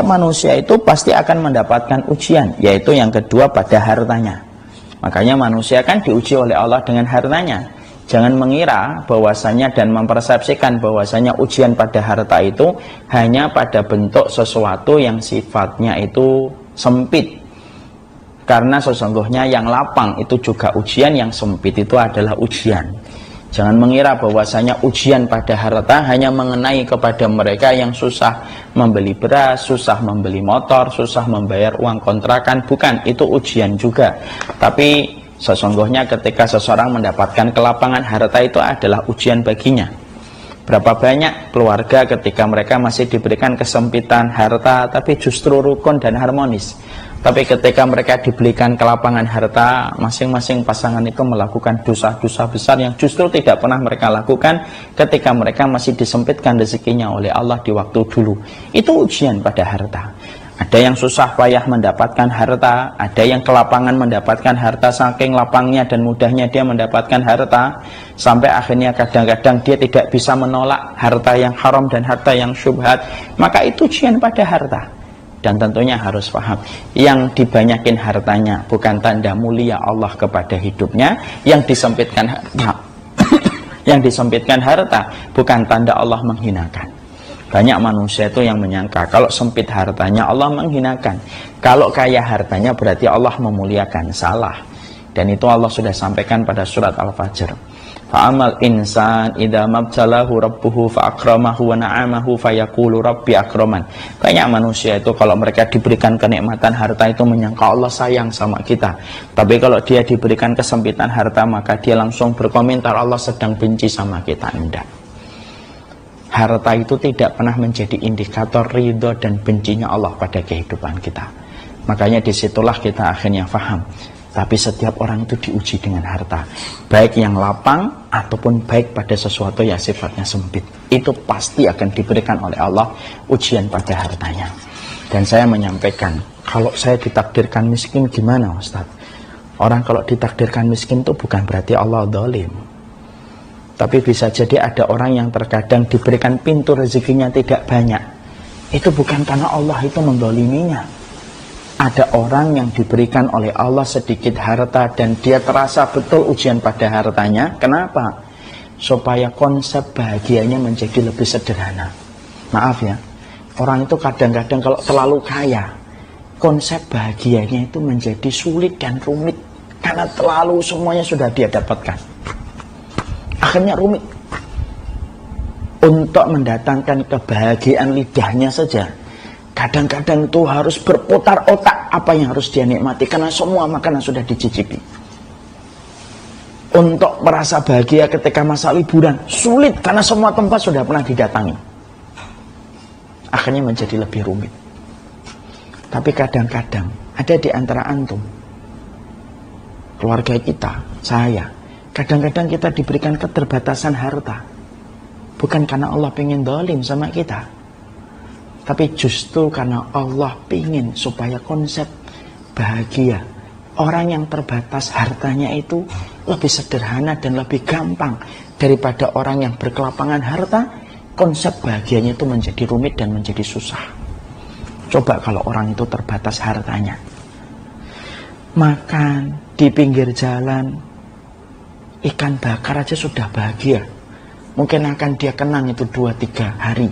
manusia itu pasti akan mendapatkan ujian, yaitu yang kedua pada hartanya. Makanya manusia kan diuji oleh Allah dengan hartanya. Jangan mengira bahwasanya dan mempersepsikan bahwasanya ujian pada harta itu hanya pada bentuk sesuatu yang sifatnya itu sempit. Karena sesungguhnya yang lapang itu juga ujian, yang sempit itu adalah ujian. Jangan mengira bahwasanya ujian pada harta hanya mengenai kepada mereka yang susah membeli beras, susah membeli motor, susah membayar uang kontrakan. Bukan, itu ujian juga. Tapi sesungguhnya ketika seseorang mendapatkan kelapangan harta itu adalah ujian baginya. Berapa banyak keluarga ketika mereka masih diberikan kesempitan harta tapi justru rukun dan harmonis. Tapi ketika mereka diberikan kelapangan harta, masing-masing pasangan itu melakukan dosa-dosa besar yang justru tidak pernah mereka lakukan ketika mereka masih disempitkan rezekinya oleh Allah di waktu dulu. Itu ujian pada harta. Ada yang susah payah mendapatkan harta, ada yang kelapangan mendapatkan harta, saking lapangnya dan mudahnya dia mendapatkan harta, sampai akhirnya kadang-kadang dia tidak bisa menolak harta yang haram dan harta yang syubhat. Maka itu ujian pada harta. Dan tentunya harus paham, yang dibanyakin hartanya bukan tanda mulia Allah kepada hidupnya, yang disempitkan harta yang disempitkan harta bukan tanda Allah menghinakan. Banyak manusia itu yang menyangka kalau sempit hartanya Allah menghinakan, kalau kaya hartanya berarti Allah memuliakan. Salah. Dan itu Allah sudah sampaikan pada surat Al-Fajr. Fa'amal insan idza mabtalahu rabbuhu fa'akramahu wa na'amahu fayaqulu rabbi akraman. Banyak manusia itu kalau mereka diberikan kenikmatan harta itu menyangka Allah sayang sama kita. Tapi kalau dia diberikan kesempitan harta maka dia langsung berkomentar Allah sedang benci sama kita. Enggak. Harta itu tidak pernah menjadi indikator ridho dan bencinya Allah pada kehidupan kita. Makanya disitulah kita akhirnya faham. Tapi setiap orang itu diuji dengan harta, baik yang lapang ataupun baik pada sesuatu yang sifatnya sempit. Itu pasti akan diberikan oleh Allah ujian pada hartanya. Dan saya menyampaikan, kalau saya ditakdirkan miskin gimana Ustaz? Orang kalau ditakdirkan miskin itu bukan berarti Allah zalim. Tapi bisa jadi ada orang yang terkadang diberikan pintu rezekinya tidak banyak. Itu bukan karena Allah itu menzaliminya. Ada orang yang diberikan oleh Allah sedikit harta dan dia terasa betul ujian pada hartanya. Kenapa? Supaya konsep bahagianya menjadi lebih sederhana. Maaf ya, orang itu kadang-kadang kalau terlalu kaya, konsep bahagianya itu menjadi sulit dan rumit. Karena terlalu semuanya sudah dia dapatkan. Akhirnya rumit. Untuk mendatangkan kebahagiaan lidahnya saja, kadang-kadang itu harus berputar otak apa yang harus dia nikmati, karena semua makanan sudah dicicipi. Untuk merasa bahagia ketika masa liburan sulit karena semua tempat sudah pernah didatangi. Akhirnya menjadi lebih rumit. Tapi kadang-kadang ada di antara antum, keluarga kita, saya, kadang-kadang kita diberikan keterbatasan harta bukan karena Allah pengen zalim sama kita, tapi justru karena Allah ingin supaya konsep bahagia orang yang terbatas hartanya itu lebih sederhana dan lebih gampang daripada orang yang berkelapangan harta. Konsep bahagianya itu menjadi rumit dan menjadi susah. Coba kalau orang itu terbatas hartanya, makan di pinggir jalan ikan bakar aja sudah bahagia. Mungkin akan dia kenang itu 2-3 hari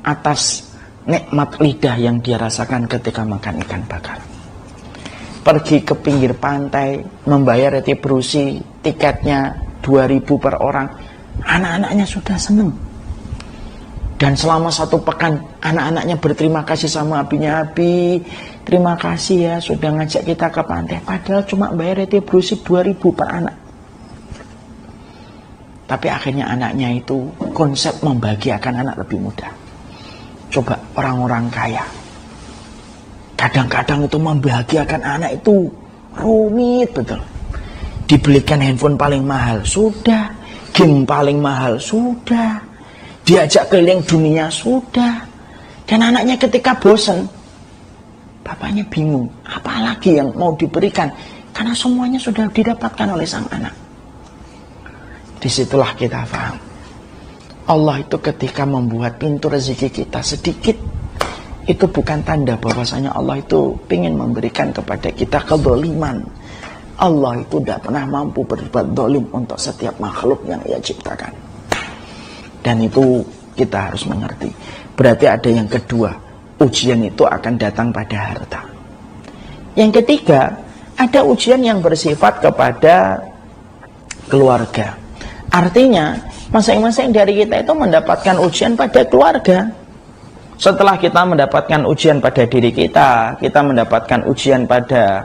atas nikmat lidah yang dia rasakan ketika makan ikan bakar. Pergi ke pinggir pantai, membayar retribusi, tiketnya 2.000 per orang, anak-anaknya sudah seneng. Dan selama 1 pekan, anak-anaknya berterima kasih sama abinya, Abi, terima kasih ya sudah ngajak kita ke pantai. Padahal cuma bayar retribusi 2.000 per anak. Tapi akhirnya anaknya itu konsep membahagiakan anak lebih mudah. Coba orang-orang kaya, kadang-kadang itu membahagiakan anak itu rumit betul. Dibelikan handphone paling mahal, sudah. Game paling mahal, sudah. Diajak keliling dunia, sudah. Dan anaknya ketika bosan, bapaknya bingung, apalagi yang mau diberikan, karena semuanya sudah didapatkan oleh sang anak. Disitulah kita paham, Allah itu ketika membuat pintu rezeki kita sedikit, itu bukan tanda bahwasanya Allah itu ingin memberikan kepada kita kezaliman. Allah itu tidak pernah mampu berbuat zalim untuk setiap makhluk yang Ia ciptakan. Dan itu kita harus mengerti. Berarti ada yang kedua, ujian itu akan datang pada harta. Yang ketiga, ada ujian yang bersifat kepada keluarga. Artinya, masing-masing dari kita itu mendapatkan ujian pada keluarga. Setelah kita mendapatkan ujian pada diri kita mendapatkan ujian pada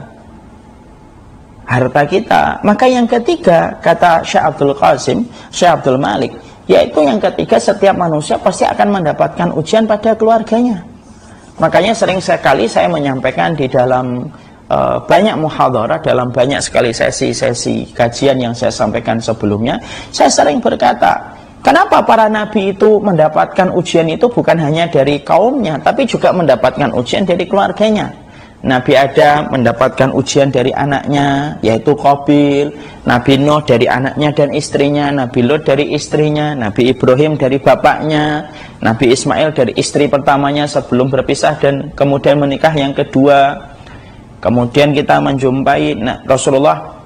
harta kita. Maka yang ketiga, kata Syekh Abdul Qasim, Syekh Abdul Malik, yaitu yang ketiga, setiap manusia pasti akan mendapatkan ujian pada keluarganya. Makanya sering sekali saya menyampaikan di dalam banyak muhadharah, dalam banyak sekali sesi-sesi kajian yang saya sampaikan sebelumnya, saya sering berkata, kenapa para nabi itu mendapatkan ujian itu bukan hanya dari kaumnya, tapi juga mendapatkan ujian dari keluarganya. Nabi Adam mendapatkan ujian dari anaknya, yaitu Qabil. Nabi Nuh dari anaknya dan istrinya, Nabi Lut dari istrinya, Nabi Ibrahim dari bapaknya, Nabi Ismail dari istri pertamanya sebelum berpisah dan kemudian menikah yang kedua. Kemudian kita menjumpai Rasulullah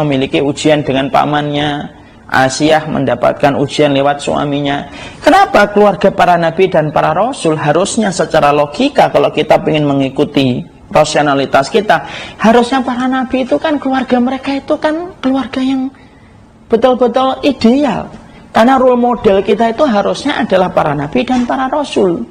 memiliki ujian dengan pamannya. Asiyah mendapatkan ujian lewat suaminya. Kenapa keluarga para nabi dan para rasul harusnya secara logika, kalau kita ingin mengikuti rasionalitas kita, harusnya para nabi itu kan keluarga mereka itu kan keluarga yang betul-betul ideal. Karena role model kita itu harusnya adalah para nabi dan para rasul.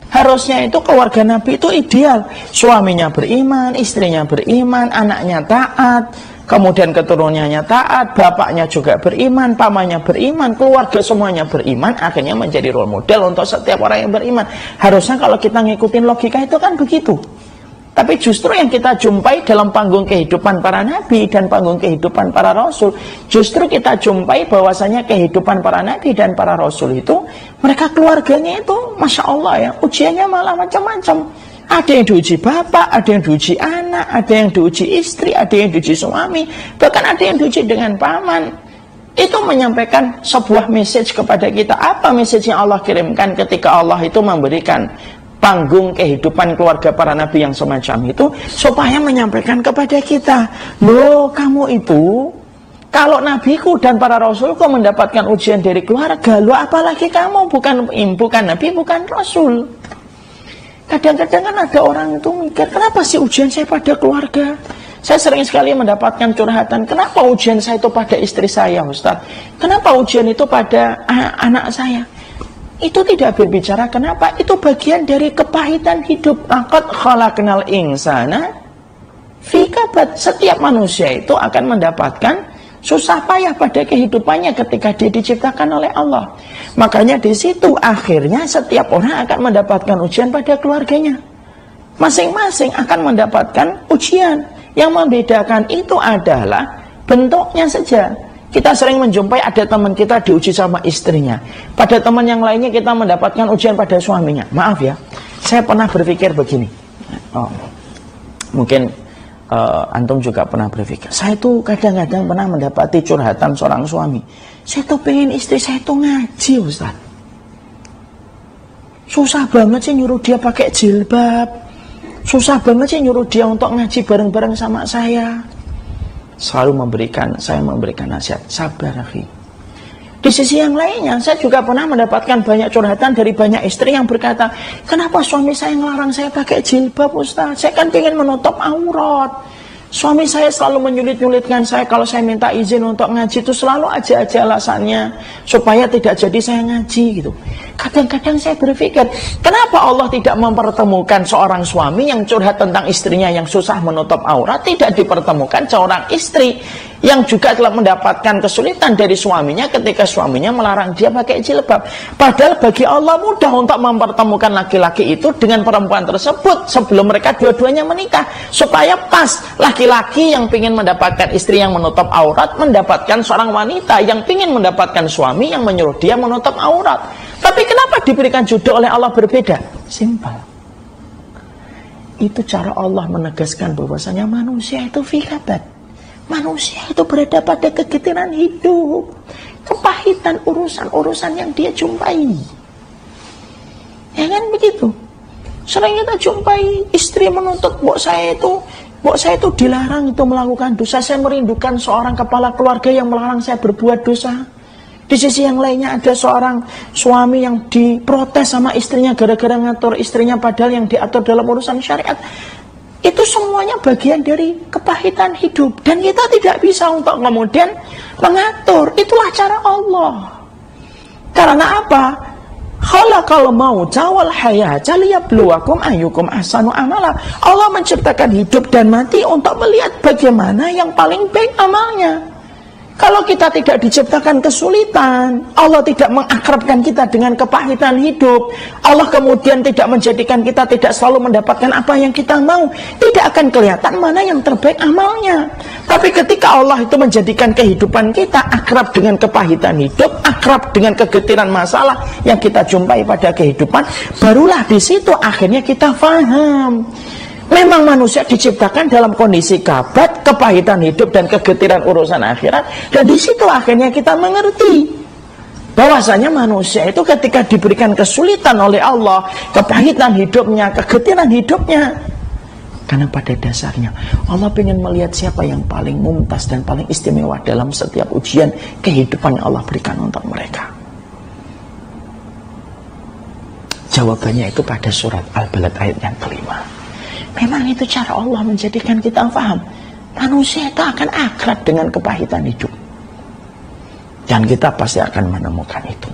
Harusnya itu keluarga nabi itu ideal. Suaminya beriman, istrinya beriman, anaknya taat, kemudian keturunannya taat, bapaknya juga beriman, pamannya beriman, keluarga semuanya beriman, akhirnya menjadi role model untuk setiap orang yang beriman. Harusnya kalau kita ngikutin logika itu kan begitu. Tapi justru yang kita jumpai dalam panggung kehidupan para nabi dan panggung kehidupan para rasul, justru kita jumpai bahwasanya kehidupan para nabi dan para rasul itu, mereka keluarganya itu, Masya Allah ya, ujiannya malah macam-macam. Ada yang diuji bapak, ada yang diuji anak, ada yang diuji istri, ada yang diuji suami, bahkan ada yang diuji dengan paman. Itu menyampaikan sebuah message kepada kita. Apa message yang Allah kirimkan ketika Allah itu memberikan panggung kehidupan keluarga para nabi yang semacam itu, supaya menyampaikan kepada kita, loh kamu itu, kalau nabiku dan para rasulku mendapatkan ujian dari keluarga, loh apalagi kamu, bukan nabi, bukan rasul. Kadang-kadang kan ada orang itu mikir, kenapa sih ujian saya pada keluarga? Saya sering sekali mendapatkan curhatan, kenapa ujian saya itu pada istri saya, Ustaz? Kenapa ujian itu pada anak saya? Itu tidak berbicara kenapa, itu bagian dari kepahitan hidup. Laqad khalaqnal insana fi kabad. Setiap manusia itu akan mendapatkan susah payah pada kehidupannya ketika dia diciptakan oleh Allah. Makanya di situ akhirnya setiap orang akan mendapatkan ujian pada keluarganya. Masing-masing akan mendapatkan ujian. Yang membedakan itu adalah bentuknya saja. Kita sering menjumpai ada teman kita diuji sama istrinya. Pada teman yang lainnya kita mendapatkan ujian pada suaminya. Maaf ya, saya pernah berpikir begini. Mungkin antum juga pernah berpikir. Saya itu kadang-kadang pernah mendapati curhatan seorang suami. Saya tuh pengen istri saya tuh ngaji, Ustaz. Susah banget sih nyuruh dia pakai jilbab. Susah banget sih nyuruh dia untuk ngaji bareng-bareng sama saya. Saya memberikan nasihat, sabar akhi. Di sisi yang lainnya, saya juga pernah mendapatkan banyak curhatan dari banyak istri yang berkata, kenapa suami saya ngelarang saya pakai jilbab, Ustaz? Saya kan pengen menutup aurat. Suami saya selalu menyulit-nyulitkan saya kalau saya minta izin untuk ngaji, itu selalu aja alasannya supaya tidak jadi saya ngaji gitu. Kadang-kadang saya berpikir, kenapa Allah tidak mempertemukan seorang suami yang curhat tentang istrinya yang susah menutup aurat, tidak dipertemukan seorang istri yang juga telah mendapatkan kesulitan dari suaminya ketika suaminya melarang dia pakai jilbab. Padahal bagi Allah mudah untuk mempertemukan laki-laki itu dengan perempuan tersebut sebelum mereka dua-duanya menikah, supaya pas laki-laki yang ingin mendapatkan istri yang menutup aurat mendapatkan seorang wanita yang ingin mendapatkan suami yang menyuruh dia menutup aurat. Tapi kenapa diberikan jodoh oleh Allah berbeda? Simpel. Itu cara Allah menegaskan bahwasanya manusia itu fi kabad. Manusia itu berada pada kegetiran hidup, kepahitan urusan-urusan yang dia jumpai. Ya kan begitu. Sering kita jumpai istri menuntut, mbok saya itu dilarang itu melakukan dosa. Saya merindukan seorang kepala keluarga yang melarang saya berbuat dosa. Di sisi yang lainnya ada seorang suami yang diprotes sama istrinya gara-gara ngatur istrinya padahal yang diatur dalam urusan syariat. Itu semuanya bagian dari kepahitan hidup. Dan kita tidak bisa untuk kemudian mengatur. Itulah cara Allah. Karena apa? Khalaqal mauta wal hayata liyabluwakum ayyukum ahsanu amala. Allah menciptakan hidup dan mati untuk melihat bagaimana yang paling baik amalnya. Kalau kita tidak diciptakan kesulitan, Allah tidak mengakrabkan kita dengan kepahitan hidup, Allah kemudian tidak menjadikan kita tidak selalu mendapatkan apa yang kita mau, tidak akan kelihatan mana yang terbaik amalnya. Tapi ketika Allah itu menjadikan kehidupan kita akrab dengan kepahitan hidup, akrab dengan kegetiran masalah yang kita jumpai pada kehidupan, barulah di situ akhirnya kita faham. Memang manusia diciptakan dalam kondisi kabad, kepahitan hidup dan kegetiran urusan akhirat. Dan di situ akhirnya kita mengerti bahwasanya manusia itu ketika diberikan kesulitan oleh Allah, kepahitan hidupnya, kegetiran hidupnya, karena pada dasarnya Allah ingin melihat siapa yang paling mumtaz dan paling istimewa dalam setiap ujian kehidupan yang Allah berikan untuk mereka. Jawabannya itu pada surat Al-Balad ayat yang kelima. Memang itu cara Allah menjadikan kita paham. Manusia itu akan akrab dengan kepahitan hidup. Dan kita pasti akan menemukan itu.